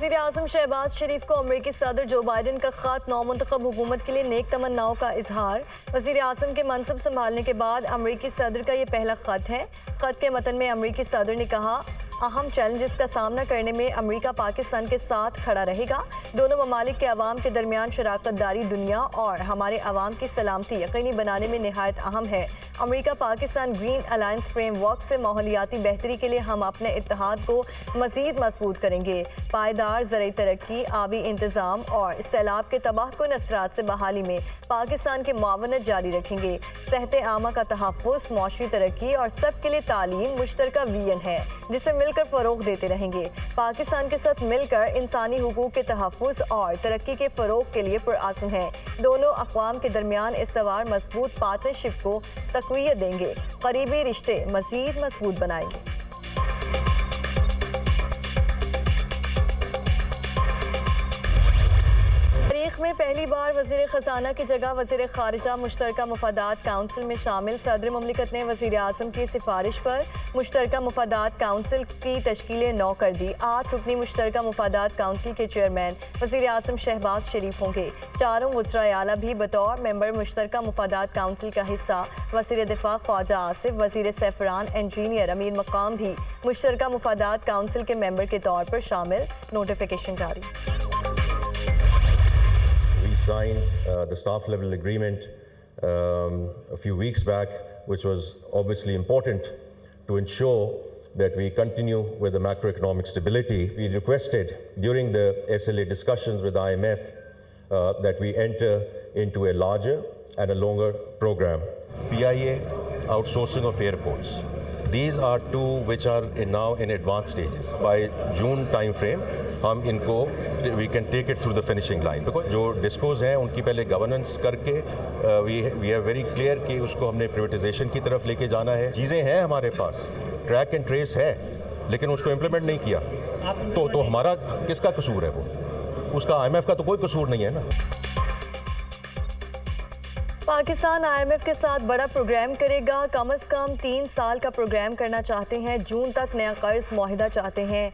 वज़ीर आज़म शहबाज शरीफ को अमरीकी सदर जो बाइडन का ख़त नौमुंतखब हुकूमत के लिए नेक तमन्नाओं का इजहार। वज़ीर आज़म के मनसब संभालने के बाद अमरीकी सदर का ये पहला ख़त है। ख़त के मतन में अमरीकी सदर ने कहा, अहम चैलेंजेस का सामना करने में अमेरिका पाकिस्तान के साथ खड़ा रहेगा। दोनों ममालिक के अवाम के दरमियान शराकतदारी दुनिया और हमारे अवाम की सलामती यकीनी बनाने में निहायत अहम है। America Pakistan green alliance framework से माहौलियाती बेहतरी के लिए हम अपने इत्तेहाद को मज़ीद मजबूत करेंगे। पायदार ज़रई तरक्की, आबी इंतज़ाम और सैलाब के तबाहकुन असरात से बहाली में पाकिस्तान की मुआवनत जारी रखेंगे। सेहत आमा का तहफ़्फ़ुज़, मौशरी तरक्की और सब के लिए तालीम मुश्तरका विजन है जिसे मिलकर फ़रोग़ देते रहेंगे। पाकिस्तान के साथ मिलकर इंसानी हुकूक़ के तहफ़्फ़ुज़ और तरक्की के फ़रोग़ के लिए पुरअज़्म है। दोनों अक़वाम के दरमियान इस्तवार मजबूत पार्टनरशिप को तक़वियत देंगे, क़रीबी रिश्ते मज़ीद मजबूत बनाएंगे। तारीख में पहली बार वज़ीर ख़जाना की जगह वज़ीर ख़ारिजा मुश्तरका मुफादात काउंसिल में शामिल। सदर मुमलिकत ने वज़ीर आज़म की सिफारिश पर मुश्तरका मुफादात काउंसिल की तश्कील 9 कर दी। 8 रुकनी मुश्तरका मुफादात काउंसिल के चेयरमैन वज़ीर आज़म शहबाज शरीफ होंगे। चारों वज़राए आला भी बतौर मेंबर मुश्तरका मुफादात काउंसिल का हिस्सा। वज़ीर दिफा ख्वाजा आसिफ, वज़ीर सैफरान इंजीनियर अमीर मकाम भी मुश्तरका मुफादात काउंसिल के मेंबर के तौर पर शामिल। नोटिफिकेशन जारी। Signed the staff level agreement a few weeks back, which was obviously important to ensure that we continue with the macroeconomic stability. We requested during the SLA discussions with IMF that we enter into a larger and a longer program. PIA, outsourcing of airports. These are two which are now in advanced stages. By June time frame, हम इनको we can take it through the finishing line. Because जो discoms हैं उनकी पहले governance करके we are very clear कि उसको हमने privatization की तरफ लेके जाना है। चीज़ें हैं हमारे पास, ट्रैक एंड ट्रेस है, लेकिन उसको इम्प्लीमेंट नहीं किया तो हमारा किसका कसूर है? वो उसका IMF का तो कोई कसूर नहीं है ना। पाकिस्तान IMF के साथ बड़ा प्रोग्राम करेगा। कम से कम 3 साल का प्रोग्राम करना चाहते हैं। जून तक नया कर्ज मुआहिदा चाहते हैं।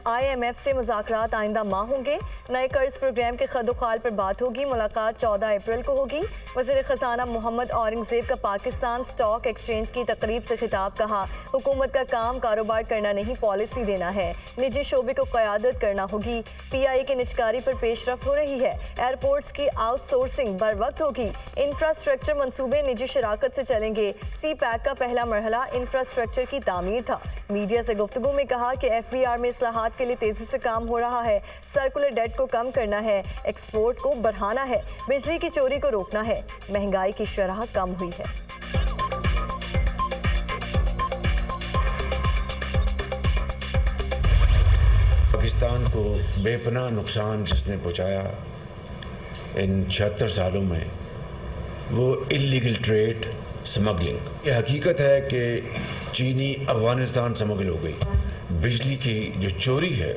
IMF से मुज़ाकरात आइंदा माह होंगे। नए कर्ज प्रोग्राम के खदोखाल पर बात होगी। मुलाकात 14 अप्रैल को होगी। वज़ीर ख़जाना मोहम्मद औरंगज़ेब का पाकिस्तान स्टॉक एक्सचेंज की तकरीब से खिताब। कहा, हुकूमत का काम कारोबार करना नहीं, पॉलिसी देना है। निजी शोबे को क़यादत करना होगी। PIA की निजकारी पर पेशरफ्त हो रही है। एयरपोर्ट्स की आउटसोर्सिंग बर वक्त होगी। इंफ्रास्ट्रक्चर मंसूबे निजी शराकत से चलेंगे। CPAC का पहला मरहला इंफ्रास्ट्रक्चर की तामीर था। मीडिया से गुफ्तगू में कहा कि FBR में इस्लाहात के लिए तेजी से काम हो रहा है। सर्कुलर डेट को कम करना है, एक्सपोर्ट को बढ़ाना है, बिजली की चोरी को रोकना है। महंगाई की शरह कम हुई है। पाकिस्तान को बेपनाह नुकसान जिसने पहुंचाया इन 76 सालों में, वो इल्लीगल ट्रेड, स्मगलिंग। ये हकीकत है कि चीनी अफगानिस्तान स्मगल हो गई। बिजली की जो चोरी है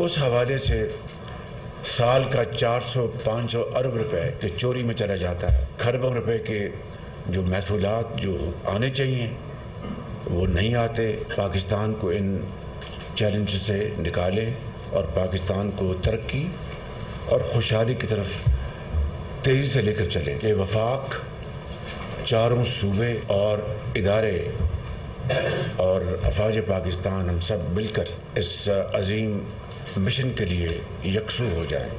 उस हवाले से साल का 400-500 अरब रुपए के चोरी में चला जाता है। खरबों रुपए के जो महसूलात जो आने चाहिए वो नहीं आते। पाकिस्तान को इन चैलेंज से निकालें और पाकिस्तान को तरक्की और खुशहाली की तरफ तेज़ी से लेकर चलें कि वफाक, चारों सूबे और इदारे और अफवाज पाकिस्तान हम सब मिलकर इस अजीम मिशन के लिए यकसू हो जाएं।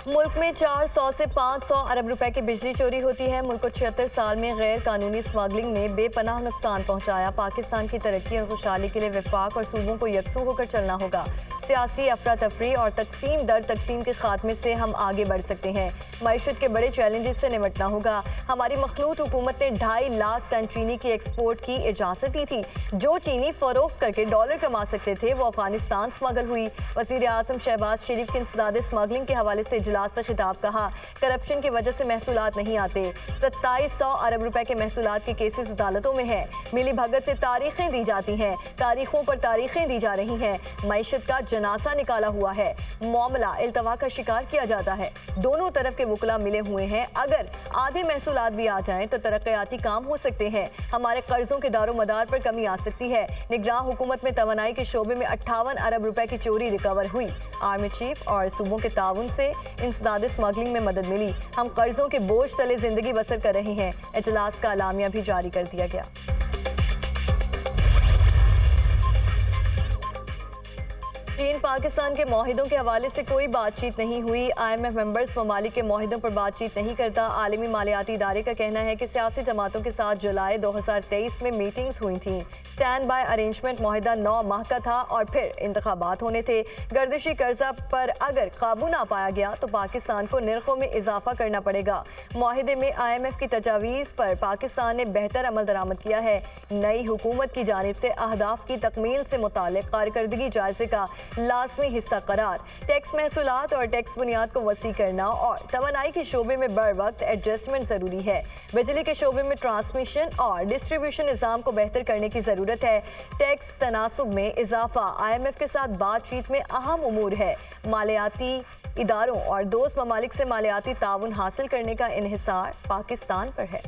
मुल्क में 400 से 500 अरब रुपए की बिजली चोरी होती है। मुल्क को 76 साल में गैर कानूनी स्मगलिंग ने बेपनाह नुकसान पहुंचाया। पाकिस्तान की तरक्की और खुशहाली के लिए वफाक और सूबों को यकसू होकर चलना होगा। सियासी अफरा तफरी और तकसीम दर तकसीम के खात्मे से हम आगे बढ़ सकते हैं। मईशत के बड़े चैलेंजेस से निपटना होगा। हमारी मखलूत हुकूमत ने 2.5 लाख टन चीनी की एक्सपोर्ट की इजाज़त दी थी। जो चीनी फरोख्त करके डॉलर कमा सकते थे वो अफगानिस्तान स्मगल हुई। वज़ीर आज़म शहबाज शरीफ के इंसदाद स्मगलिंग के हवाले से इजलास इजलास से खिताब कहा, करप्शन की वजह से महसूलात नहीं आते। 2700 अरब रुपए के महसूलात के केसेस अदालतों में है। मिली भगत से तारीखें दी जाती हैं, तारीखों पर तारीखें दी जा रही हैं। मईशत का जनासा निकाला हुआ है, मामला इल्तवा का शिकार किया जाता है। दोनों तरफ के वकला मिले हुए हैं। अगर आधे महसूलात भी आ जाएं तो तरक्याती काम हो सकते हैं। हमारे कर्जों के दारो मदार पर कमी आ सकती है। निगरान हुकूमत में तवानाई के शोबे में 58 अरब रुपए की चोरी रिकवर हुई। आर्मी चीफ और सूबों के ताउन से इंसदाद स्मगलिंग में मदद मिली। हम कर्जों के बोझ तले जिंदगी बसर कर रहे हैं। इजलास का अलामिया भी जारी कर दिया गया। चीन पाकिस्तान के मुआहिदों के हवाले से कोई बातचीत नहीं हुई। IMF मेंबर्स ममालिक के मुआहिदों पर बातचीत नहीं करता। आलमी मालियाती इदारे का कहना है कि सियासी जमातों के साथ जुलाई 2023 में मीटिंग्स हुई थीं। स्टैंड बाय अरेंजमेंट मुआहिदा 9 माह का था और फिर इंतखाबात होने थे। गर्दिशी कर्जा पर अगर काबू ना पाया गया तो पाकिस्तान को निर्खों में इजाफा करना पड़ेगा। मुआहिदे में IMF की तजावीज़ पर पाकिस्तान ने बेहतर अमल दरामद किया है। नई हुकूमत की जानिब से अहदाफ की तकमील से मुताल्लिक़ कारकर्दगी जायजे का लाजमी हिस्सा करार, टैक्स महसूलात और टैक्स बुनियाद को वसी करना और तवानाई के शोबे में बर वक्त एडजस्टमेंट ज़रूरी है। बिजली के शोबे में ट्रांसमिशन और डिस्ट्रीब्यूशन निज़ाम को बेहतर करने की ज़रूरत है। टैक्स तनासुब में इजाफा IMF के साथ बातचीत में अहम उमूर है। मालियाती इदारों और दोस्त ममालिक से मालियाती ताउन हासिल करने का इन्हिसार पाकिस्तान पर है।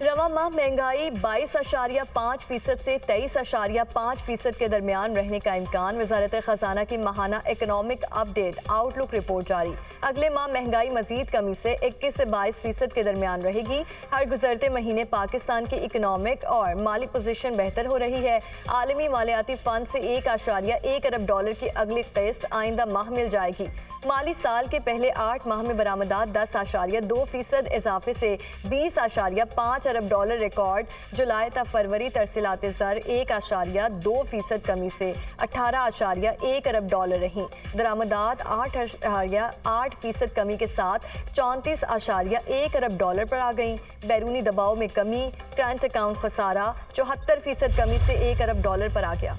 रवा माह महंगाई 22.5% से 23.5% के दरमियान रहने का इम्कान। वजारत खजाना की माहाना इकनॉमिक अपडेट आउटलुक रिपोर्ट जारी। अगले माह महंगाई मजीद कमी से 21 से 22% के दरमियान रहेगी। हर गुजरते महीने पाकिस्तान की इकनॉमिक और माली पोजीशन बेहतर हो रही है। आलमी मालियाती फंड से 1.1 अरब डॉलर की अगली किस्त आइंदा माह मिल जाएगी। माली साल के पहले 8 माह में बरामदात 10.2% इजाफे से 20.5 अरब डॉलर रिकॉर्ड। जुलाई तक फरवरी तरसीलात ज़र 1.2% कमी से 18.1 अरब डॉलर रही। दरामदात 8.8% कमी के साथ 34.1 अरब डॉलर पर आ गई। बैरूनी दबाव में कमी, करंट अकाउंट खसारा 74% कमी से 1 अरब डॉलर पर आ गया।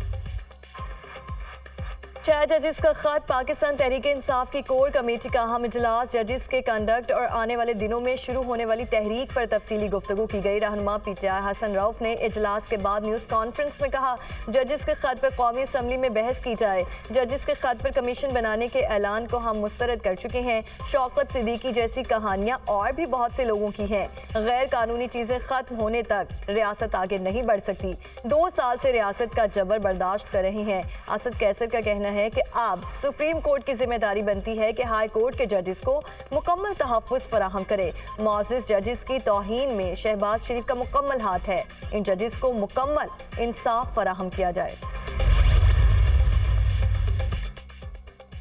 6 जजेस का खत। पाकिस्तान तहरीक इंसाफ की कोर कमेटी का अहम इजलास। जजेस के कंडक्ट और आने वाले दिनों में शुरू होने वाली तहरीक पर तफसीली गुफ्तगू की गई। रहनुमा PTI हसन रऊफ ने इजलास के बाद न्यूज़ कॉन्फ्रेंस में कहा, जजेस के खत पर कौमी असम्बली में बहस की जाए। जजेस के खत पर कमीशन बनाने के ऐलान को हम मुस्तरद कर चुके हैं। शौकत सिद्दीकी जैसी कहानियाँ और भी बहुत से लोगों की हैं। गैर कानूनी चीज़ें खत्म होने तक रियासत आगे नहीं बढ़ सकती। 2 साल से रियासत का जबर बर्दाश्त कर रहे हैं। असद कैसर का कहना है कि अब सुप्रीम कोर्ट की जिम्मेदारी बनती है कि हाई कोर्ट के जजेस को मुकम्मल तहफ़्फ़ुज़ फराहम करे। मुअज़्ज़ज़ जजेस की तौहीन में शहबाज शरीफ का मुकम्मल हाथ है। इन जजेस को मुकम्मल इंसाफ फराहम किया जाए।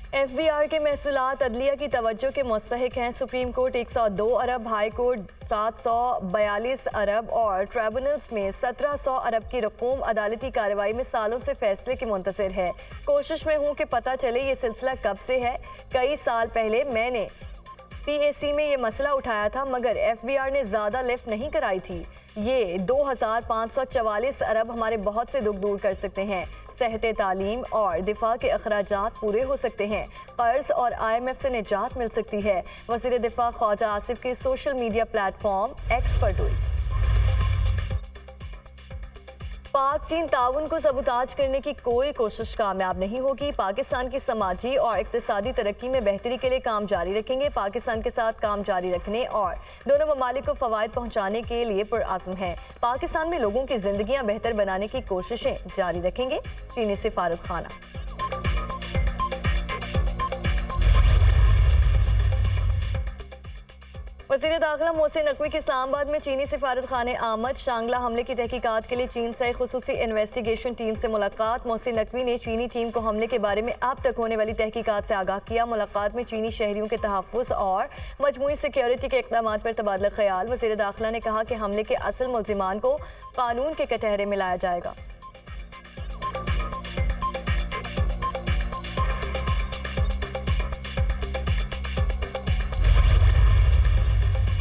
FBR के महसूलात अदलिया की तवज्जो के मुस्तहिक हैं। सुप्रीम कोर्ट 102 अरब, हाई कोर्ट 742 अरब और ट्राइब्यूनल्स में 1700 अरब की रकूम अदालती कार्रवाई में सालों से फैसले की मुंतज़िर है। कोशिश में हूँ कि पता चले ये सिलसिला कब से है। कई साल पहले मैंने PAC में ये मसला उठाया था मगर FBR ने ज़्यादा लिफ्ट नहीं कराई थी। ये 2544 अरब हमारे बहुत से दुख दूर कर सकते हैं। सेहत, तालीम और दिफा के अखराजात पूरे हो सकते हैं। कर्ज और IMF से निजात मिल सकती है। वज़ीर दिफा ख्वाजा आसिफ के सोशल मीडिया प्लेटफॉर्म एक्स पर ट्वीट। पाक चीन ताउन को सबूताज करने की कोई कोशिश कामयाब नहीं होगी। पाकिस्तान की समाजी और इक्तिसादी तरक्की में बेहतरी के लिए काम जारी रखेंगे। पाकिस्तान के साथ काम जारी रखने और दोनों ममालिक को फ़वाइद पहुँचाने के लिए पुरअज़्म है। पाकिस्तान में लोगों की ज़िंदगियाँ बेहतर बनाने की कोशिशें जारी रखेंगे। चीनी सिफारत खाना। वज़ीर दाखिला मोहसिन नकवी की इस्लामाबाद में चीनी सिफारत खाने आमद। शांगला हमले की तहकीकात के लिए चीन से खुसूसी इन्वेस्टिगेशन टीम से मुलाकात। मोहसिन नकवी ने चीनी टीम को हमले के बारे में अब तक होने वाली तहकीकात से आगाह किया। मुलाकात में चीनी शहरियों के तहफ़्फ़ुज़ और मजमूई सिक्योरिटी के इक़दामात पर तबादला ख्याल। वज़ीर दाखिला ने कहा कि हमले के असल मुल्ज़िमान को कानून के कटहरे में लाया जाएगा।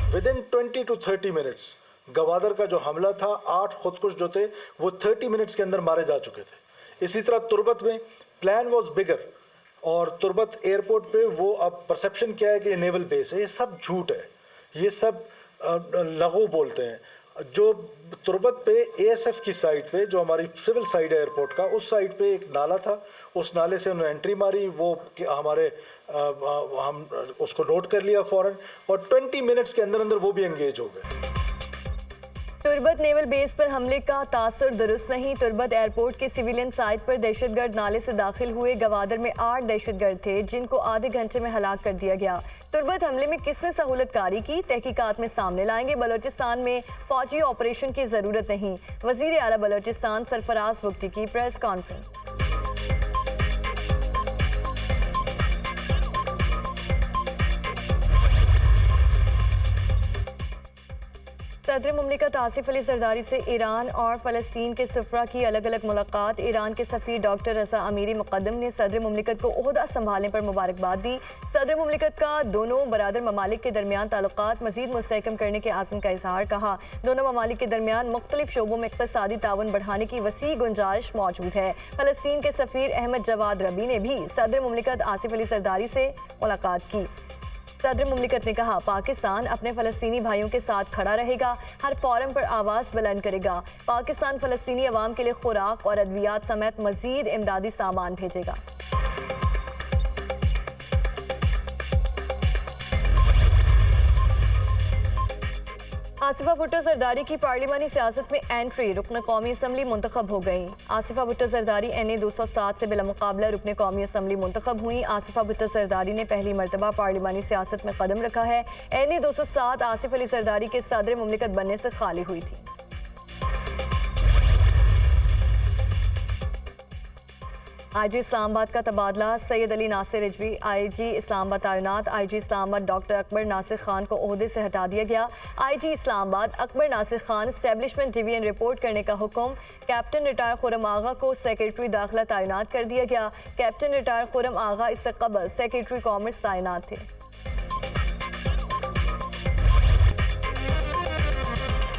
Within 20 to 30 minutes, गवादर का जो हमला था, 8 खुदकुश जो थे वो 30 मिनट्स के अंदर मारे जा चुके थे। इसी तरह तुर्बत में प्लान वॉज बिगर, और तुर्बत एयरपोर्ट पे वो अब परसेप्शन क्या है कि ये नेवल बेस है। ये सब झूठ है, ये सब लगू बोलते हैं। जो तुर्बत पे एएसएफ की साइड पे, जो हमारी सिविल साइड है एयरपोर्ट का, उस साइड पे एक नाला था, उस नाले से उन्होंने एंट्री मारी। वो हमारे हम उसको नोट कर लिया फौरन, और 20 मिनट्स के अंदर अंदर वो भी एंगेज हो गए। तुर्बत नेवल बेस पर हमले का तासुर दुरुस्त नहीं। तुर्बत एयरपोर्ट के सिविलियन साइट पर दहशतगर्द नाले से दाखिल हुए। गवादर में 8 दहशतगर्द थे जिनको आधे घंटे में हलाक कर दिया गया। तुर्बत हमले में किसने सहूलतकारी की, तहकीकात में सामने लाएंगे। बलोचिस्तान में फौजी ऑपरेशन की जरूरत नहीं। वजीर आला बलोचिस्तान सरफराज बुगटी की प्रेस कॉन्फ्रेंस। सदर मुमलिकत आसिफ अली जरदारी से ईरान और फ़लस्तीन के सफरा की अलग अलग मुलाकात। ईरान के सफ़ीर डॉक्टर रज़ा अमीरी मुक़द्दम ने सदर मुमलिकत को ओहदा संभालने पर मुबारकबाद दी। सदर मुमलिकत का दोनों बरादर ममालिक के दरमियान ताल्लुकात मज़ीद मुस्तहकम करने के आज़म का इजहार। कहा, दोनों ममालिक के दरमियान मुख्तलिफ शोबों में इक़्तिसादी ताउन बढ़ाने की वसी गुंजाइश मौजूद है। फ़लस्तीन के सफ़ीर अहमद जवाद रबी ने भी सदर मुमलिकत आसिफ अली जरदारी से मुलाकात की। सदर मुमलिकत ने कहा, पाकिस्तान अपने फ़लस्तीनी भाइयों के साथ खड़ा रहेगा, हर फोरम पर आवाज़ बुलंद करेगा। पाकिस्तान फ़लस्तीनी अवाम के लिए खुराक और अद्वियात समेत मज़ीद इमदादी सामान भेजेगा। आसिफा भुट्टो जरदारी की पार्लिमानी सियासत में एंट्री। रुकन कौमी असम्बली मुंतखब हो गई। आसिफा भुट्टो जरदारी NA 207 से बिलामुकाबला रुकन कौमी असम्बली मुंतखब हुई। आसिफा भुट्टो जरदारी ने पहली मरतबा पार्लिमानी सियासत में कदम रखा है। NA 207 आसिफ अली जरदारी के सदर मुमलिकत बनने से खाली हुई थी। IG इस्लामाबाद का तबादला। सैयद अली नासिर रिजवी IG इस्लामाबाद तैनात। IG इस्लामाबाद डॉक्टर अकबर नासिर खान को ओहदे से हटा दिया गया। IG Islamabad Akbar Nasir Khan establishment division report करने का हुक्म। कैप्टन रिटायर खुरम आगा को सेक्रेटरी दाखिला तैनात कर दिया गया। कैप्टन रिटायर खुरम आगा इससे कबल सेक्रेटरी कॉमर्स तैनात थे।